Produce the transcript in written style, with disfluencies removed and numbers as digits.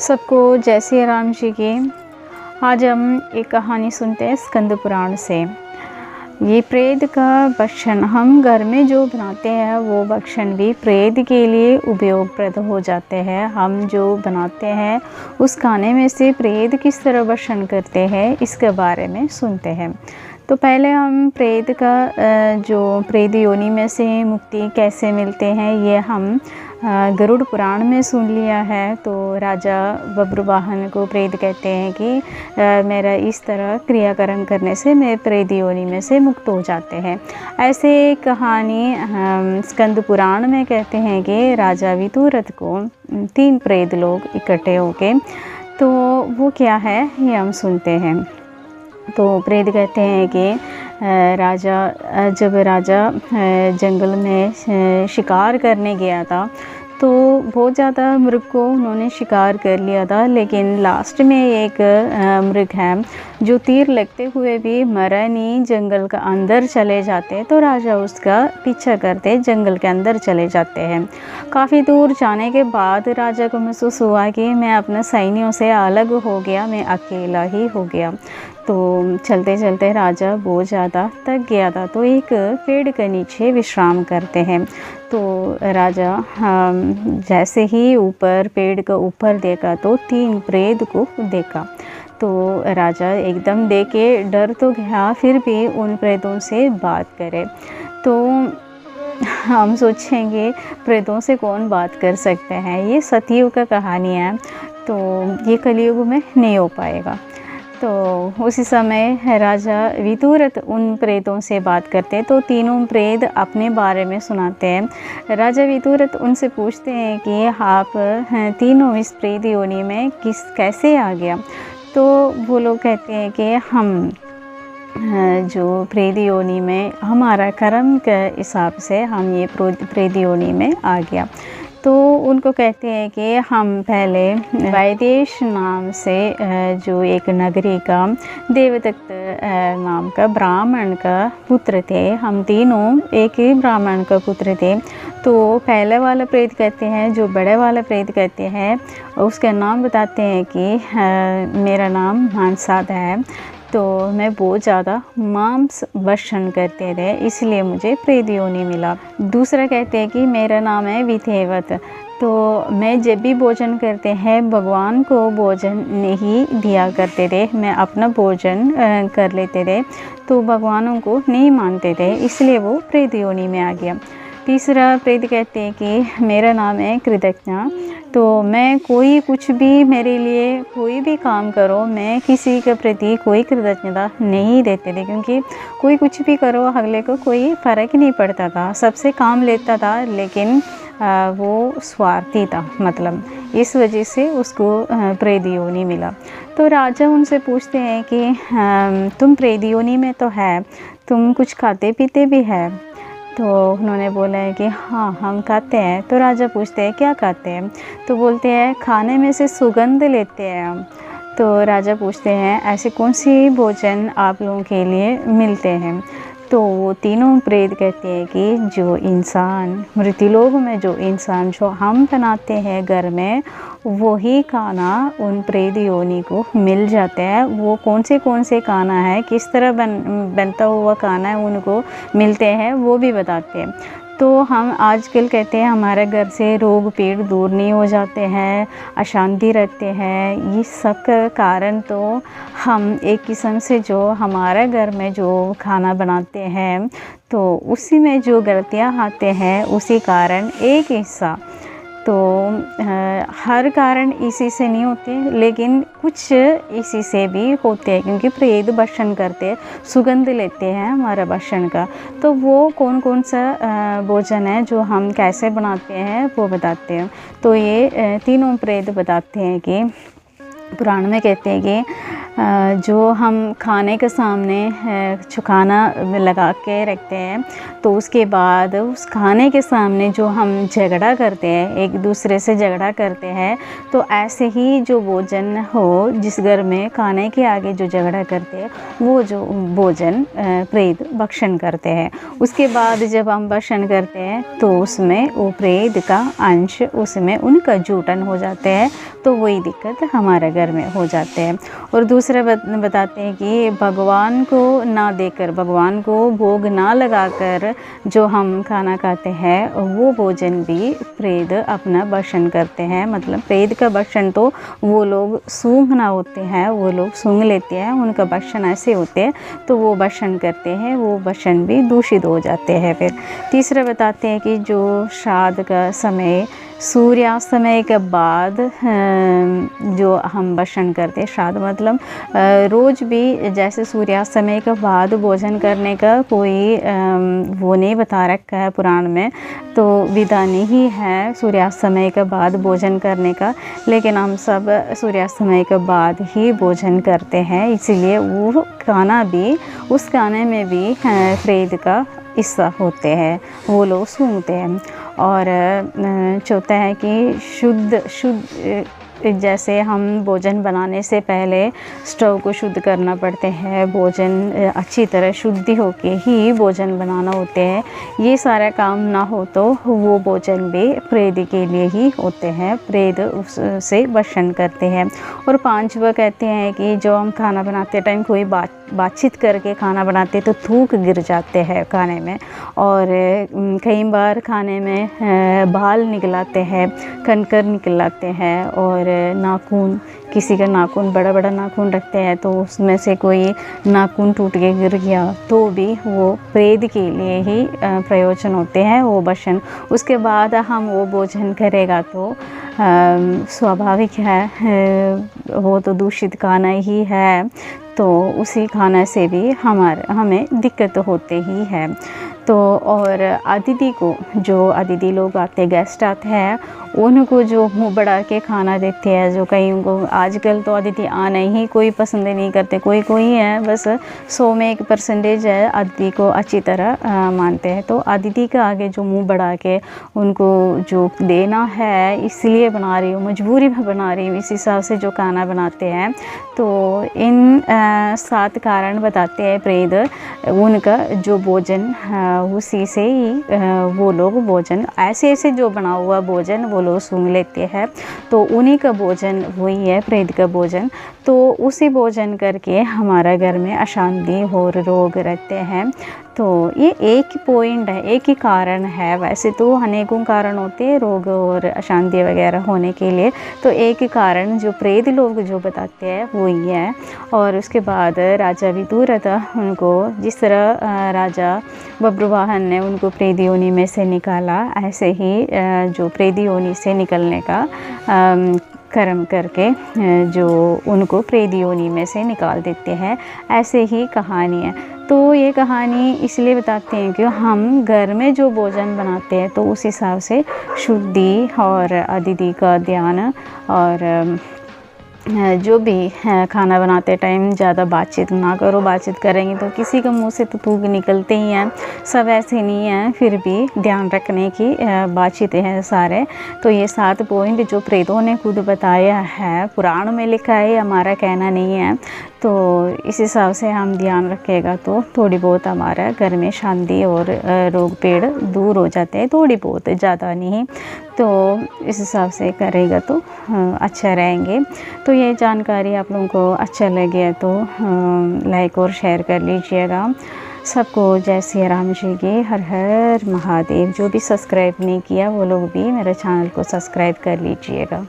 सबको जय श्री राम जी की। आज हम एक कहानी सुनते हैं स्कंद पुराण से। ये प्रेत का भक्षण हम घर में जो बनाते हैं वो भक्षण भी प्रेत के लिए उपयोगप्रद हो जाते हैं। हम जो बनाते हैं उस खाने में से प्रेत किस तरह भक्षण करते हैं इसके बारे में सुनते हैं। तो पहले हम प्रेत का जो प्रेत योनि में से मुक्ति कैसे मिलते हैं ये हम गरुड़ पुराण में सुन लिया है। तो राजा बब्रुवाहन को प्रेत कहते हैं कि मेरा इस तरह क्रियाकर्म करने से मैं प्रेत योनि में से मुक्त हो जाते हैं। ऐसे कहानी स्कंद पुराण में कहते हैं कि राजा विदुरथ को 3 प्रेत लोग इकट्ठे हो गए। तो वो क्या है ये हम सुनते हैं। तो प्रेत कहते हैं कि जब राजा जंगल में शिकार करने गया था तो बहुत ज़्यादा मृग को उन्होंने शिकार कर लिया था, लेकिन लास्ट में एक मृग है जो तीर लगते हुए भी मरा नहीं, जंगल का अंदर चले जाते हैं। तो राजा उसका पीछा करते जंगल के अंदर चले जाते हैं। काफ़ी दूर जाने के बाद राजा को महसूस हुआ कि मैं अपने सैनियों से अलग हो गया, मैं अकेला ही हो गया। तो चलते चलते राजा बहुत ज़्यादा थक गया था, तो एक पेड़ के नीचे विश्राम करते हैं। तो राजा जैसे ही ऊपर पेड़ के ऊपर देखा तो 3 प्रेत को देखा। तो राजा एकदम देखे डर तो गया, फिर भी उन प्रेतों से बात करे। तो हम सोचेंगे प्रेतों से कौन बात कर सकते हैं, ये सतयुग का कहानी है, तो ये कलयुग में नहीं हो पाएगा। तो उसी समय राजा विदुरथ उन प्रेतों से बात करते हैं। तो तीनों प्रेत अपने बारे में सुनाते हैं। राजा विदुरथ उनसे पूछते हैं कि आप तीनों इस प्रेत योनि में कैसे आ गया। तो वो लोग कहते हैं कि हम जो प्रेत योनि में हमारा कर्म के हिसाब से हम ये प्रेत योनि में आ गया। तो उनको कहते हैं कि हम पहले वैदेश नाम से जो एक नगरी का देवदत्त नाम का ब्राह्मण का पुत्र थे। हम तीनों एक ही ब्राह्मण का पुत्र थे। तो पहले वाला प्रेत कहते हैं, जो बड़े वाला प्रेत कहते हैं उसका नाम बताते हैं कि मेरा नाम मानसाद है, तो मैं बहुत ज़्यादा मांस भक्षण करते थे इसलिए मुझे प्रेत योनि मिला। दूसरा कहते हैं कि मेरा नाम है विधेवत, तो मैं जब भी भोजन करते हैं भगवान को भोजन नहीं दिया करते थे, मैं अपना भोजन कर लेते थे, तो भगवानों को नहीं मानते थे इसलिए वो प्रेत योनि में आ गया। तीसरा प्रेत कहते हैं कि मेरा नाम है कृतज्ञ, तो मैं कोई कुछ भी मेरे लिए कोई भी काम करो मैं किसी के प्रति कोई कृतज्ञता नहीं देते थे, क्योंकि कोई कुछ भी करो अगले को कोई फ़र्क नहीं पड़ता था, सबसे काम लेता था, लेकिन वो स्वार्थी था, मतलब इस वजह से उसको प्रेत योनि मिला। तो राजा उनसे पूछते हैं कि तुम प्रेत योनि में तो है, तुम कुछ खाते पीते भी है। तो उन्होंने बोला है कि हाँ हम खाते हैं। तो राजा पूछते हैं क्या खाते हैं। तो बोलते हैं खाने में से सुगंध लेते हैं हम। तो राजा पूछते हैं ऐसे कौन सी भोजन आप लोगों के लिए मिलते हैं। तो वो तीनों प्रेत कहते हैं कि जो इंसान मृत्युलोक में जो इंसान जो हम बनाते हैं घर में वही खाना उन प्रेत योनि को मिल जाता है। वो कौन से खाना है, किस तरह बनता हुआ खाना है उनको मिलते हैं, वो भी बताते हैं। तो हम आजकल कहते हैं हमारे घर से रोग पीड़ दूर नहीं हो जाते हैं, अशांति रखते हैं, ये सब का कारण तो हम एक किस्म से जो हमारे घर में जो खाना बनाते हैं तो उसी में जो गलतियां आते हैं उसी कारण एक हिस्सा, तो हर कारण इसी से नहीं होते लेकिन कुछ इसी से भी होते हैं, क्योंकि प्रेत भक्षण करते सुगंध लेते हैं हमारा भक्षण का। तो वो कौन सा भोजन है जो हम कैसे बनाते हैं वो बताते हैं। तो ये तीनों प्रेत बताते हैं कि पुराण में कहते हैं कि जो हम खाने के सामने जो खाना लगा के रखते हैं तो उसके बाद उस खाने के सामने जो हम झगड़ा करते हैं, एक दूसरे से झगड़ा करते हैं, तो ऐसे ही जो भोजन हो जिस घर में खाने के आगे जो झगड़ा करते हैं वो जो भोजन प्रेत भक्षण करते हैं। उसके बाद जब हम भक्षण करते हैं तो उसमें वो प्रेत का अंश उसमें उनका जूटन हो जाते हैं, तो वही दिक्कत हमारे घर में हो जाते हैं। और दूसरा बताते हैं कि भगवान को ना देकर, भगवान को भोग ना लगाकर जो हम खाना खाते हैं वो भोजन भी प्रेत अपना भक्षण करते हैं। मतलब प्रेत का भक्षण तो वो लोग सूंघना होते हैं, वो लोग सूंघ लेते हैं, उनका भक्षण ऐसे होते हैं तो वो भक्षण करते हैं, वो भक्षण भी दूषित हो जाते हैं। फिर तीसरा बताते हैं कि जो श्राद्ध का समय सूर्यास्त के बाद जो हम भक्षण करते हैं, श्राद्ध मतलब रोज़ भी जैसे सूर्यास्त के बाद भोजन करने का कोई वो नहीं बता रखा है पुराण में, तो विधान ही है सूर्यास्त के बाद भोजन करने का, लेकिन हम सब सूर्यास्त के बाद ही भोजन करते हैं। इसीलिए वो खाना भी, उस खाने में भी प्रेत का हिस्सा होते हैं, वो लोग सूंघते हैं। और चौथा है कि शुद्ध जैसे हम भोजन बनाने से पहले स्टोव को शुद्ध करना पड़ते हैं, भोजन अच्छी तरह शुद्धि होके ही भोजन बनाना होते हैं। ये सारा काम ना हो तो वो भोजन भी प्रेत के लिए ही होते हैं, प्रेत उससे भक्षण करते हैं। और पांचवा कहते हैं कि जो हम खाना बनाते टाइम कोई बातचीत करके खाना बनाते तो थूक गिर जाते हैं खाने में, और कई बार खाने में बाल निकलाते हैं, कंकर निकलाते हैं, और नाखून, किसी का नाखून बड़ा बड़ा नाखून रखते हैं तो उसमें से कोई नाखून टूट के गिर गया तो भी वो प्रेत के लिए ही प्रयोजन होते हैं वो भक्षण। उसके बाद हम वो भोजन करेगा तो स्वाभाविक है वो तो दूषित खाना ही है, तो उसी खाना से भी हमें दिक्कत होते ही है। तो और अतिथि को, जो अतिथि लोग आते, गेस्ट आते हैं, उनको जो मुँह बढ़ा के खाना देखते हैं, जो कहीं को आजकल तो अतिथि आना ही कोई पसंद नहीं करते, कोई है, बस 100 में 1% है अतिथि को अच्छी तरह मानते हैं। तो अतिथि के आगे जो मुँह बढ़ा के उनको जो देना है, इसलिए बना रही हूँ, मजबूरी में बना रही हूँ, इस हिसाब से जो खाना बनाते हैं। तो इन 7 कारण बताते हैं प्रेत उनका जो भोजन उसी से ही वो लोग भोजन ऐसे जो बना हुआ भोजन वो लोग सूंघ लेते हैं, तो उन्हीं का भोजन वही है प्रेत का भोजन। तो उसी भोजन करके हमारा घर में अशांति और रोग रहते हैं। तो ये एक ही पॉइंट है, एक ही कारण है, वैसे तो अनेकों कारण होते हैं रोग और अशांति वगैरह होने के लिए, तो एक ही कारण जो प्रेत लोग जो बताते हैं वो ही है। और उसके बाद राजा विदुरथ, उनको जिस तरह राजा बब्रुवाहन ने उनको प्रेत योनि में से निकाला, ऐसे ही जो प्रेत योनि से निकलने का कर्म करके जो उनको प्रेत योनि में से निकाल देते हैं, ऐसे ही कहानी है। तो ये कहानी इसलिए बताते हैं कि हम घर में जो भोजन बनाते हैं तो उस हिसाब से शुद्धि और अतिथि का ध्यान, और जो भी खाना बनाते टाइम ज़्यादा बातचीत ना करो, बातचीत करेंगे तो किसी के मुंह से तो थूक निकलते ही हैं, सब ऐसे नहीं हैं, फिर भी ध्यान रखने की बातचीतें हैं सारे। तो ये 7 पॉइंट जो प्रेतों ने खुद बताया है, पुराण में लिखा है, हमारा कहना नहीं है, तो इस हिसाब से हम ध्यान रखेगा तो थोड़ी बहुत हमारा घर में शांति और रोग पेड़ दूर हो जाते हैं, थोड़ी बहुत, ज़्यादा नहीं। तो इस हिसाब से करेगा तो अच्छा रहेंगे। तो ये जानकारी आप लोगों को अच्छा लगे तो लाइक और शेयर कर लीजिएगा। सबको जय श्री राम जी की, हर हर महादेव। जो भी सब्सक्राइब नहीं किया वो लोग भी मेरे चैनल को सब्सक्राइब कर लीजिएगा।